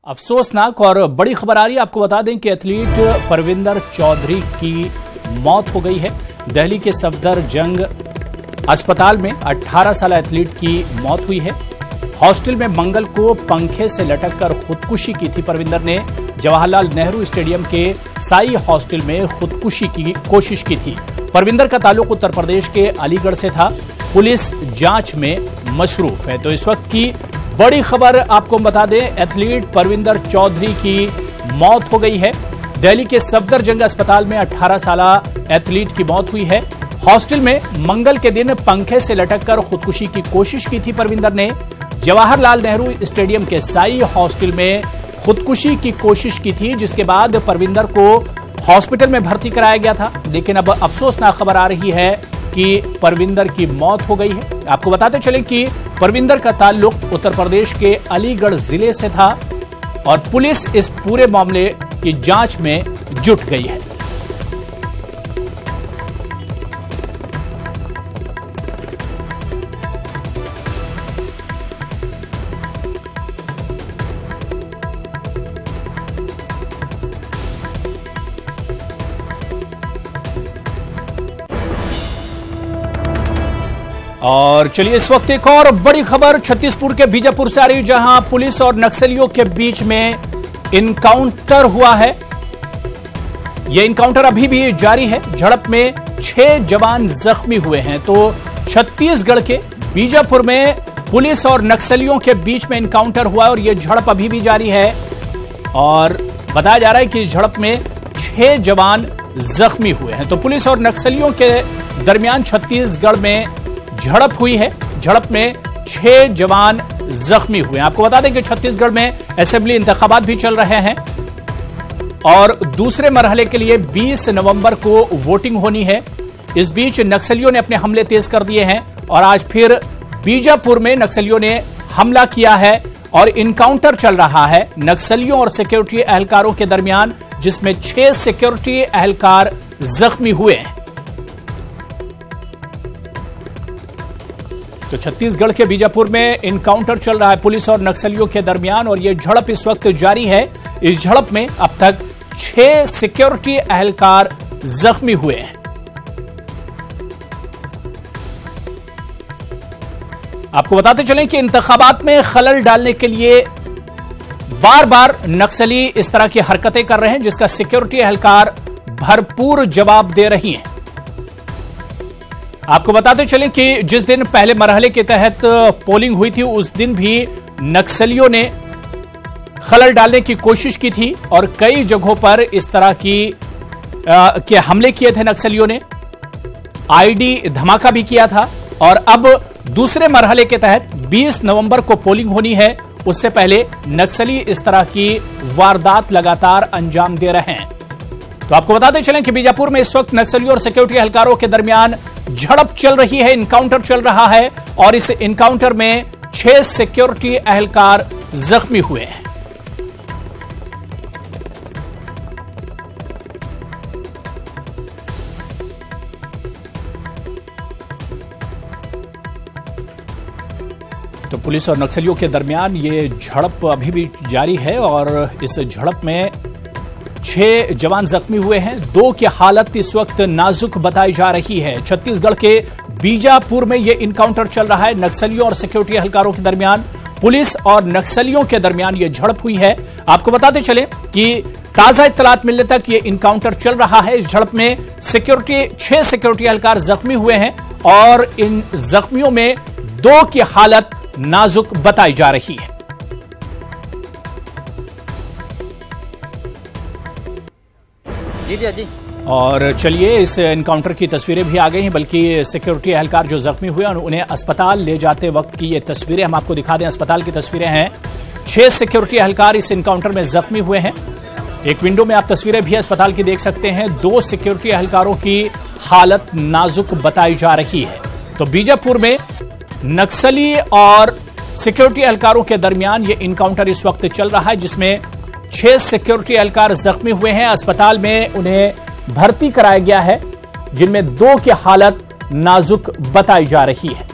अफसोसनाक और बड़ी खबर आ रही है। आपको बता दें कि एथलीट परविंदर चौधरी की मौत हो गई है। दिल्ली के सफदरजंग अस्पताल में 18 साल एथलीट की मौत हुई है। हॉस्टल में मंगल को पंखे से लटककर खुदकुशी की थी। परविंदर ने जवाहरलाल नेहरू स्टेडियम के साई हॉस्टल में खुदकुशी की कोशिश की थी। परविंदर का ताल्लुक उत्तर प्रदेश के अलीगढ़ से था। पुलिस जांच में मशरूफ है। तो इस वक्त की बड़ी खबर आपको बता दें, एथलीट परविंदर चौधरी की मौत हो गई है। दिल्ली के सफदरजंग अस्पताल में 18 साल एथलीट की मौत हुई है। हॉस्टल में मंगल के दिन पंखे से लटककर खुदकुशी की कोशिश की थी। परविंदर ने जवाहरलाल नेहरू स्टेडियम के साई हॉस्टल में खुदकुशी की कोशिश की थी, जिसके बाद परविंदर को हॉस्पिटल में भर्ती कराया गया था। लेकिन अब अफसोसनाक खबर आ रही है कि परविंदर की मौत हो गई है। आपको बताते चले कि परविंदर का ताल्लुक उत्तर प्रदेश के अलीगढ़ जिले से था और पुलिस इस पूरे मामले की जांच में जुट गई है। और चलिए इस वक्त एक और बड़ी खबर छत्तीसगढ़ के बीजापुर से आ रही है, जहां पुलिस और नक्सलियों के बीच में इनकाउंटर हुआ है। यह इनकाउंटर अभी भी जारी है। झड़प में 6 जवान जख्मी हुए हैं। तो छत्तीसगढ़ के बीजापुर में पुलिस और नक्सलियों के बीच में इनकाउंटर हुआ और यह झड़प अभी भी जारी है। और बताया जा रहा है कि इस झड़प में 6 जवान जख्मी हुए हैं। तो पुलिस और नक्सलियों के दरमियान छत्तीसगढ़ में झड़प हुई है। झड़प में 6 जवान जख्मी हुए हैं। आपको बता दें कि छत्तीसगढ़ में असेंबली इंतखाबात भी चल रहे हैं और दूसरे मरहले के लिए 20 नवंबर को वोटिंग होनी है। इस बीच नक्सलियों ने अपने हमले तेज कर दिए हैं और आज फिर बीजापुर में नक्सलियों ने हमला किया है और इनकाउंटर चल रहा है नक्सलियों और सिक्योरिटी एहलकारों के दरमियान, जिसमें 6 सिक्योरिटी एहलकार जख्मी हुए हैं। तो छत्तीसगढ़ के बीजापुर में इनकाउंटर चल रहा है पुलिस और नक्सलियों के दरमियान और यह झड़प इस वक्त जारी है। इस झड़प में अब तक 6 सिक्योरिटी एहलकार जख्मी हुए हैं। आपको बताते चलें कि इंतखाबात में खलल डालने के लिए बार बार नक्सली इस तरह की हरकतें कर रहे हैं, जिसका सिक्योरिटी एहलकार भरपूर जवाब दे रही हैं। आपको बताते चलें कि जिस दिन पहले मरहले के तहत पोलिंग हुई थी, उस दिन भी नक्सलियों ने खलल डालने की कोशिश की थी और कई जगहों पर इस तरह के हमले किए थे। नक्सलियों ने आईडी धमाका भी किया था और अब दूसरे मरहले के तहत 20 नवंबर को पोलिंग होनी है। उससे पहले नक्सली इस तरह की वारदात लगातार अंजाम दे रहे हैं। तो आपको बताते चलें कि बीजापुर में इस वक्त नक्सलियों और सिक्योरिटी एहलकारों के दरमियान झड़प चल रही है, इनकाउंटर चल रहा है और इस इनकाउंटर में 6 सिक्योरिटी एहलकार जख्मी हुए हैं। तो पुलिस और नक्सलियों के दरमियान ये झड़प अभी भी जारी है और इस झड़प में 6 जवान जख्मी हुए हैं। 2 की हालत इस वक्त नाजुक बताई जा रही है। छत्तीसगढ़ के बीजापुर में यह इनकाउंटर चल रहा है नक्सलियों और सिक्योरिटी एहलकारों के दरमियान। पुलिस और नक्सलियों के दरमियान यह झड़प हुई है। आपको बताते चले कि ताजा इत्तलात मिलने तक यह इनकाउंटर चल रहा है। इस झड़प में 6 सिक्योरिटी एहलकार जख्मी हुए हैं और इन जख्मियों में 2 की हालत नाजुक बताई जा रही है। जी। और चलिए इस एनकाउंटर की तस्वीरें भी आ गई हैं, बल्कि सिक्योरिटी एहलकार जो जख्मी हुए उन्हें अस्पताल ले जाते वक्त की ये तस्वीरें हम आपको दिखा दें। अस्पताल की तस्वीरें हैं। 6 सिक्योरिटी एहलकार इस एनकाउंटर में जख्मी हुए हैं। एक विंडो में आप तस्वीरें भी अस्पताल की देख सकते हैं। 2 सिक्योरिटी एहलकारों की हालत नाजुक बताई जा रही है। तो बीजापुर में नक्सली और सिक्योरिटी एहलकारों के दरमियान ये इनकाउंटर इस वक्त चल रहा है, जिसमें 6 सिक्योरिटी एहलकार जख्मी हुए हैं। अस्पताल में उन्हें भर्ती कराया गया है, जिनमें 2 की हालत नाजुक बताई जा रही है।